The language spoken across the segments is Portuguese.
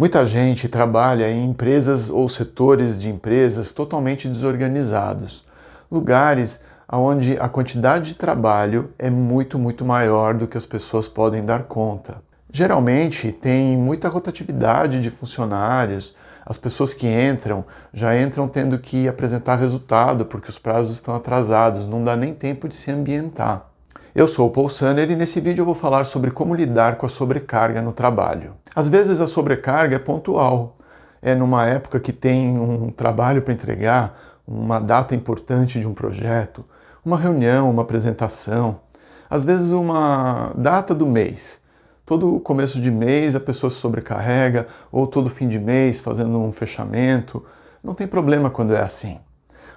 Muita gente trabalha em empresas ou setores de empresas totalmente desorganizados, lugares onde a quantidade de trabalho é muito maior do que as pessoas podem dar conta. Geralmente tem muita rotatividade de funcionários, as pessoas que entram já entram tendo que apresentar resultado porque os prazos estão atrasados, não dá nem tempo de se ambientar. Eu sou o Paul Sanner e nesse vídeo eu vou falar sobre como lidar com a sobrecarga no trabalho. Às vezes a sobrecarga é pontual, é numa época que tem um trabalho para entregar, uma data importante de um projeto, uma reunião, uma apresentação, às vezes uma data do mês. Todo começo de mês a pessoa se sobrecarrega, ou todo fim de mês fazendo um fechamento. Não tem problema quando é assim.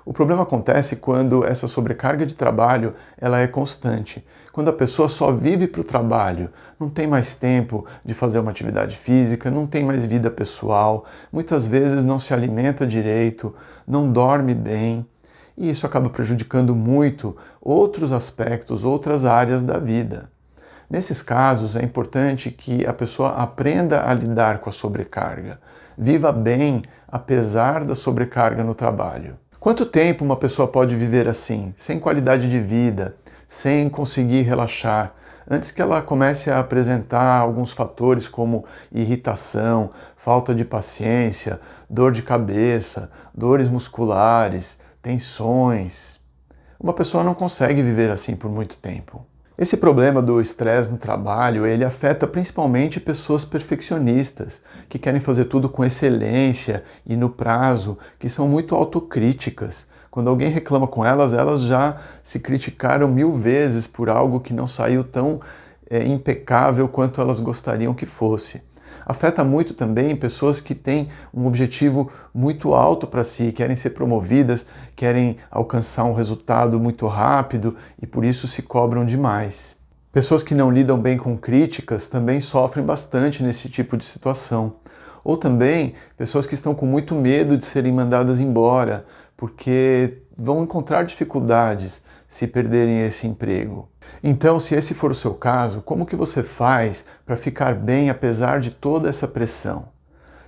O problema acontece quando essa sobrecarga de trabalho ela é constante, quando a pessoa só vive para o trabalho, não tem mais tempo de fazer uma atividade física, não tem mais vida pessoal, muitas vezes não se alimenta direito, não dorme bem, e isso acaba prejudicando muito outros aspectos, outras áreas da vida. Nesses casos, é importante que a pessoa aprenda a lidar com a sobrecarga, viva bem apesar da sobrecarga no trabalho. Quanto tempo uma pessoa pode viver assim, sem qualidade de vida, sem conseguir relaxar, antes que ela comece a apresentar alguns fatores como irritação, falta de paciência, dor de cabeça, dores musculares, tensões? Uma pessoa não consegue viver assim por muito tempo. Esse problema do estresse no trabalho, ele afeta principalmente pessoas perfeccionistas, que querem fazer tudo com excelência e no prazo, que são muito autocríticas. Quando alguém reclama com elas, elas já se criticaram 1000 vezes por algo que não saiu tão impecável quanto elas gostariam que fosse. Afeta muito também pessoas que têm um objetivo muito alto para si, querem ser promovidas, querem alcançar um resultado muito rápido e por isso se cobram demais. Pessoas que não lidam bem com críticas também sofrem bastante nesse tipo de situação. Ou também pessoas que estão com muito medo de serem mandadas embora, porque vão encontrar dificuldades se perderem esse emprego. Então, se esse for o seu caso, como que você faz para ficar bem apesar de toda essa pressão?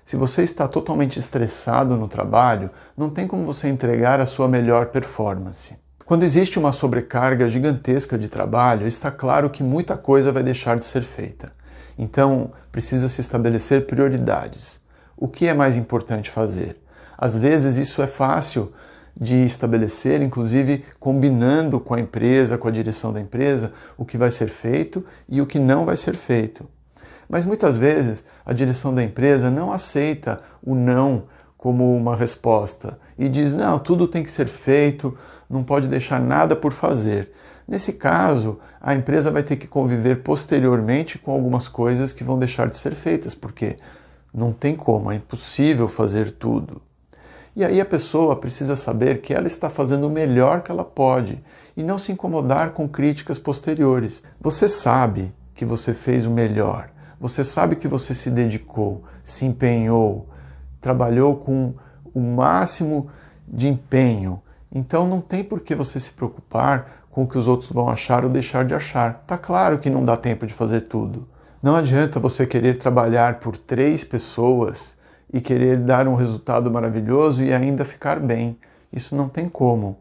Se você está totalmente estressado no trabalho, não tem como você entregar a sua melhor performance. Quando existe uma sobrecarga gigantesca de trabalho, está claro que muita coisa vai deixar de ser feita. Então, precisa se estabelecer prioridades. O que é mais importante fazer? Às vezes isso é fácil de estabelecer, inclusive combinando com a empresa, com a direção da empresa, o que vai ser feito e o que não vai ser feito. Mas muitas vezes a direção da empresa não aceita o não como uma resposta e diz, não, tudo tem que ser feito, não pode deixar nada por fazer. Nesse caso, a empresa vai ter que conviver posteriormente com algumas coisas que vão deixar de ser feitas, porque não tem como, é impossível fazer tudo. E aí a pessoa precisa saber que ela está fazendo o melhor que ela pode e não se incomodar com críticas posteriores. Você sabe que você fez o melhor, você sabe que você se dedicou, se empenhou, trabalhou com o máximo de empenho. Então não tem por que você se preocupar com o que os outros vão achar ou deixar de achar. Tá claro que não dá tempo de fazer tudo. Não adianta você querer trabalhar por 3 pessoas e querer dar um resultado maravilhoso e ainda ficar bem. Isso não tem como.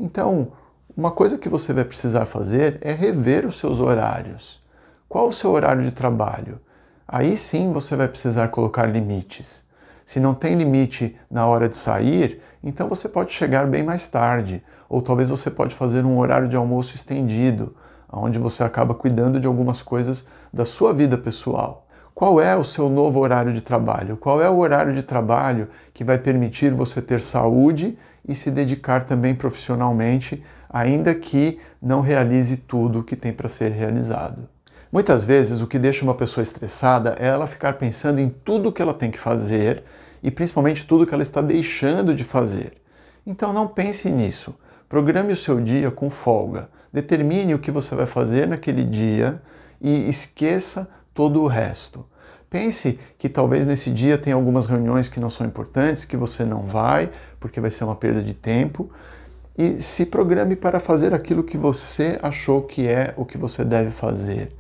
Então, uma coisa que você vai precisar fazer é rever os seus horários. Qual o seu horário de trabalho? Aí sim você vai precisar colocar limites. Se não tem limite na hora de sair, então você pode chegar bem mais tarde, ou talvez você pode fazer um horário de almoço estendido, onde você acaba cuidando de algumas coisas da sua vida pessoal. Qual é o seu novo horário de trabalho? Qual é o horário de trabalho que vai permitir você ter saúde e se dedicar também profissionalmente, ainda que não realize tudo o que tem para ser realizado? Muitas vezes o que deixa uma pessoa estressada é ela ficar pensando em tudo que ela tem que fazer e principalmente tudo que ela está deixando de fazer. Então não pense nisso. Programe o seu dia com folga. Determine o que você vai fazer naquele dia e esqueça todo o resto. Pense que talvez nesse dia tenha algumas reuniões que não são importantes, que você não vai, porque vai ser uma perda de tempo, e se programe para fazer aquilo que você achou que é o que você deve fazer.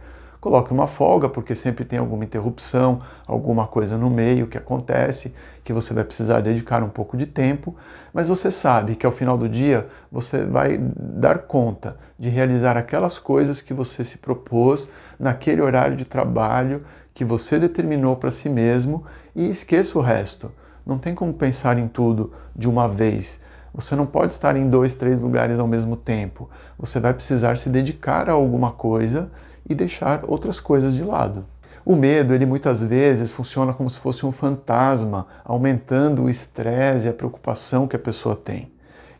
Coloque uma folga, porque sempre tem alguma interrupção, alguma coisa no meio que acontece, que você vai precisar dedicar um pouco de tempo, mas você sabe que ao final do dia você vai dar conta de realizar aquelas coisas que você se propôs naquele horário de trabalho que você determinou para si mesmo e esqueça o resto. Não tem como pensar em tudo de uma vez. Você não pode estar em 2, 3 lugares ao mesmo tempo. Você vai precisar se dedicar a alguma coisa e deixar outras coisas de lado. O medo, ele muitas vezes funciona como se fosse um fantasma, aumentando o estresse e a preocupação que a pessoa tem.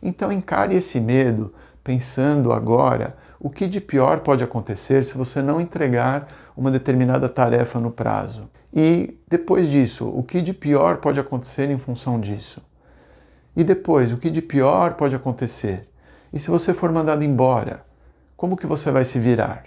Então encare esse medo pensando agora o que de pior pode acontecer se você não entregar uma determinada tarefa no prazo. E depois disso, o que de pior pode acontecer em função disso? E depois, o que de pior pode acontecer? E se você for mandado embora, como que você vai se virar?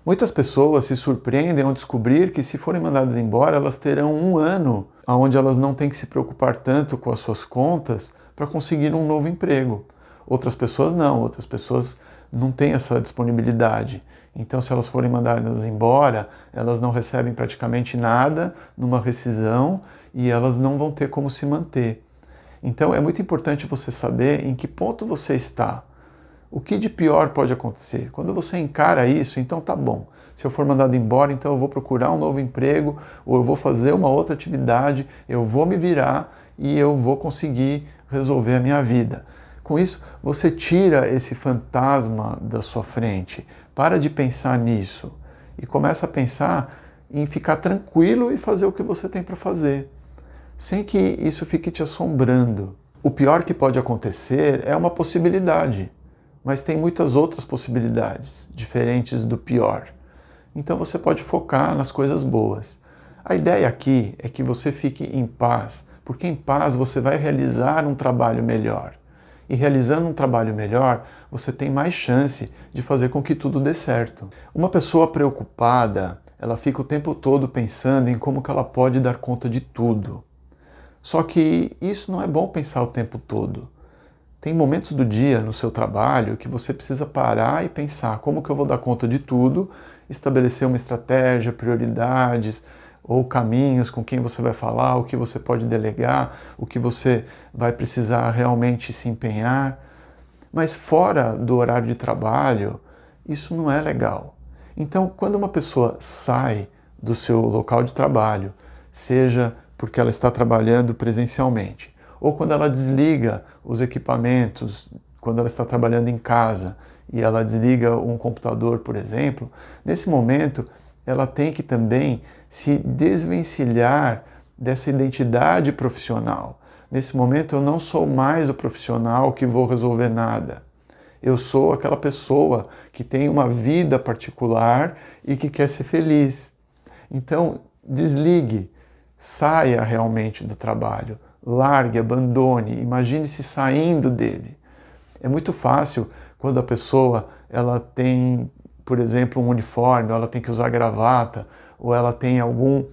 Muitas pessoas se surpreendem ao descobrir que se forem mandadas embora, elas terão um ano onde elas não têm que se preocupar tanto com as suas contas para conseguir um novo emprego. Outras pessoas não, outras pessoas não têm essa disponibilidade. Então, se elas forem mandadas embora, elas não recebem praticamente nada numa rescisão e elas não vão ter como se manter. Então, é muito importante você saber em que ponto você está. O que de pior pode acontecer? Quando você encara isso, então tá bom. Se eu for mandado embora, então eu vou procurar um novo emprego, ou eu vou fazer uma outra atividade, eu vou me virar e eu vou conseguir resolver a minha vida. Com isso, você tira esse fantasma da sua frente. Para de pensar nisso e começa a pensar em ficar tranquilo e fazer o que você tem para fazer, sem que isso fique te assombrando. O pior que pode acontecer é uma possibilidade, mas tem muitas outras possibilidades, diferentes do pior. Então você pode focar nas coisas boas. A ideia aqui é que você fique em paz, porque em paz você vai realizar um trabalho melhor. E realizando um trabalho melhor, você tem mais chance de fazer com que tudo dê certo. Uma pessoa preocupada, ela fica o tempo todo pensando em como que ela pode dar conta de tudo. Só que isso não é bom pensar o tempo todo. Tem momentos do dia no seu trabalho que você precisa parar e pensar como que eu vou dar conta de tudo, estabelecer uma estratégia, prioridades ou caminhos com quem você vai falar, o que você pode delegar, o que você vai precisar realmente se empenhar. Mas fora do horário de trabalho, isso não é legal. Então, quando uma pessoa sai do seu local de trabalho, seja porque ela está trabalhando presencialmente, ou quando ela desliga os equipamentos, quando ela está trabalhando em casa e ela desliga um computador, por exemplo, nesse momento ela tem que também se desvencilhar dessa identidade profissional. Nesse momento eu não sou mais o profissional que vou resolver nada. Eu sou aquela pessoa que tem uma vida particular e que quer ser feliz. Então, desligue, saia realmente do trabalho. Largue, abandone, imagine-se saindo dele. É muito fácil quando a pessoa ela tem, por exemplo, um uniforme, ou ela tem que usar gravata, ou ela tem algum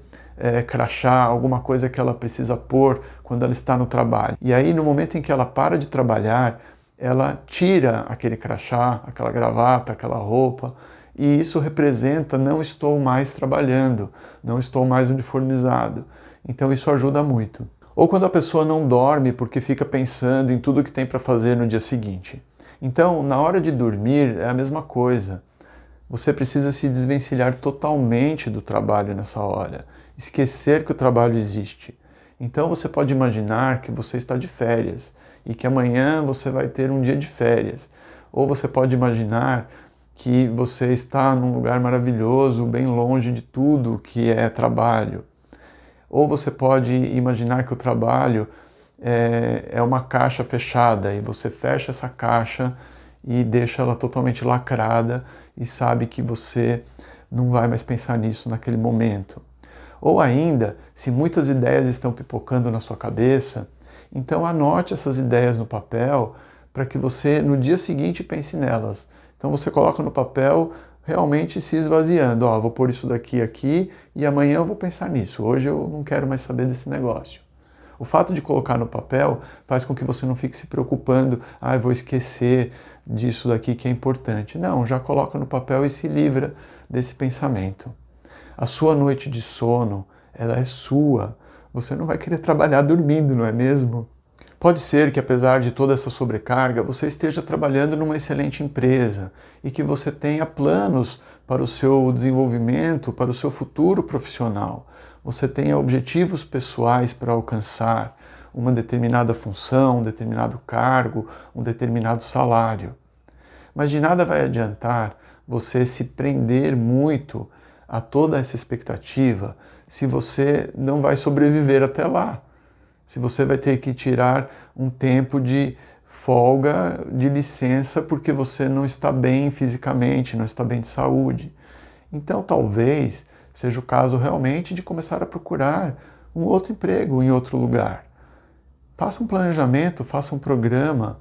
crachá, alguma coisa que ela precisa pôr quando ela está no trabalho. E aí, no momento em que ela para de trabalhar, ela tira aquele crachá, aquela gravata, aquela roupa, e isso representa não estou mais trabalhando, não estou mais uniformizado. Então isso ajuda muito. Ou quando a pessoa não dorme porque fica pensando em tudo que tem para fazer no dia seguinte. Então, na hora de dormir é a mesma coisa. Você precisa se desvencilhar totalmente do trabalho nessa hora, esquecer que o trabalho existe. Então você pode imaginar que você está de férias e que amanhã você vai ter um dia de férias. Ou você pode imaginar que você está num lugar maravilhoso, bem longe de tudo que é trabalho. Ou você pode imaginar que o trabalho é uma caixa fechada e você fecha essa caixa e deixa ela totalmente lacrada e sabe que você não vai mais pensar nisso naquele momento. Ou ainda, se muitas ideias estão pipocando na sua cabeça, então anote essas ideias no papel para que você no dia seguinte pense nelas. Então você coloca no papel realmente se esvaziando. Ó, vou pôr isso daqui aqui e amanhã eu vou pensar nisso. Hoje eu não quero mais saber desse negócio. O fato de colocar no papel faz com que você não fique se preocupando, vou esquecer disso daqui que é importante. Não, já coloca no papel e se livra desse pensamento. A sua noite de sono, ela é sua. Você não vai querer trabalhar dormindo, não é mesmo? Pode ser que, apesar de toda essa sobrecarga, você esteja trabalhando numa excelente empresa e que você tenha planos para o seu desenvolvimento, para o seu futuro profissional. Você tenha objetivos pessoais para alcançar, uma determinada função, um determinado cargo, um determinado salário. Mas de nada vai adiantar você se prender muito a toda essa expectativa se você não vai sobreviver até lá. Se você vai ter que tirar um tempo de folga, de licença, porque você não está bem fisicamente, não está bem de saúde. Então, talvez seja o caso realmente de começar a procurar um outro emprego em outro lugar. Faça um planejamento, faça um programa,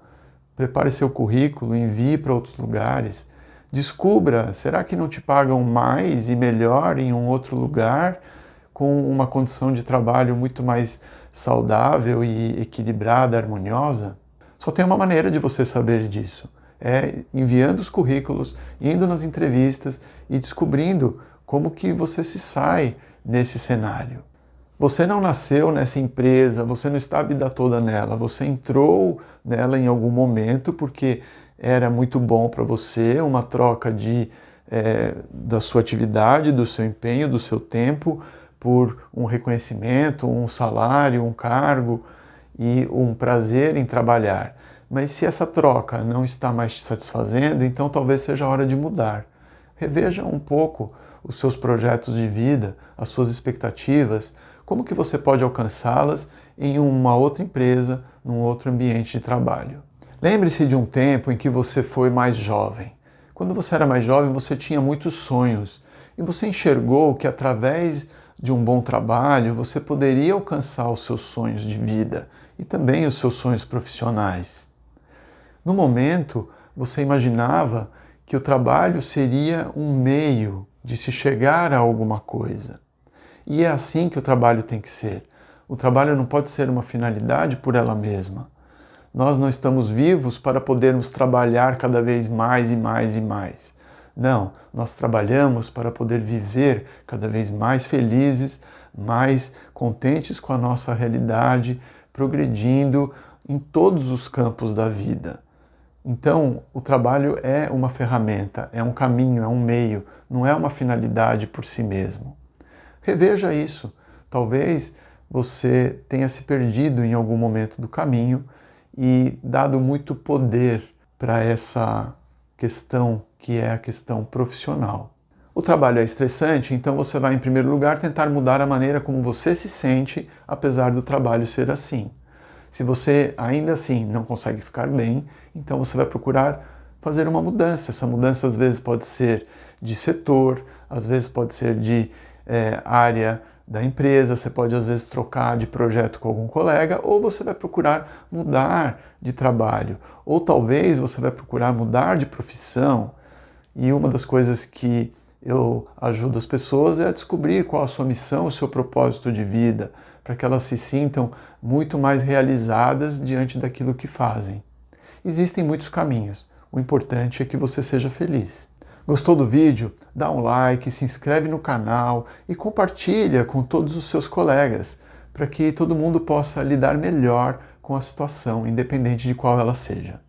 prepare seu currículo, envie para outros lugares. Descubra, será que não te pagam mais e melhor em um outro lugar, com uma condição de trabalho muito mais saudável e equilibrada, harmoniosa? Só tem uma maneira de você saber disso. É enviando os currículos, indo nas entrevistas e descobrindo como que você se sai nesse cenário. Você não nasceu nessa empresa, você não está a vida toda nela, você entrou nela em algum momento porque era muito bom para você, uma troca da sua atividade, do seu empenho, do seu tempo, por um reconhecimento, um salário, um cargo e um prazer em trabalhar. Mas se essa troca não está mais te satisfazendo, então talvez seja a hora de mudar. Reveja um pouco os seus projetos de vida, as suas expectativas, como que você pode alcançá-las em uma outra empresa, num outro ambiente de trabalho. Lembre-se de um tempo em que você foi mais jovem. Quando você era mais jovem, você tinha muitos sonhos e você enxergou que através de um bom trabalho você poderia alcançar os seus sonhos de vida e também os seus sonhos profissionais. No momento, você imaginava que o trabalho seria um meio de se chegar a alguma coisa. E é assim que o trabalho tem que ser. O trabalho não pode ser uma finalidade por ela mesma. Nós não estamos vivos para podermos trabalhar cada vez mais e mais e mais. Não, nós trabalhamos para poder viver cada vez mais felizes, mais contentes com a nossa realidade, progredindo em todos os campos da vida. Então, o trabalho é uma ferramenta, é um caminho, é um meio, não é uma finalidade por si mesmo. Reveja isso. Talvez você tenha se perdido em algum momento do caminho e dado muito poder para essa questão que é a questão profissional. O trabalho é estressante, então você vai, em primeiro lugar, tentar mudar a maneira como você se sente, apesar do trabalho ser assim. Se você ainda assim não consegue ficar bem, então você vai procurar fazer uma mudança. Essa mudança às vezes pode ser de setor, às vezes pode ser de área da empresa, você pode às vezes trocar de projeto com algum colega, ou você vai procurar mudar de trabalho, ou talvez você vai procurar mudar de profissão. E uma das coisas que eu ajudo as pessoas é a descobrir qual a sua missão, o seu propósito de vida, para que elas se sintam muito mais realizadas diante daquilo que fazem. Existem muitos caminhos, o importante é que você seja feliz. Gostou do vídeo? Dá um like, se inscreve no canal e compartilha com todos os seus colegas, para que todo mundo possa lidar melhor com a situação, independente de qual ela seja.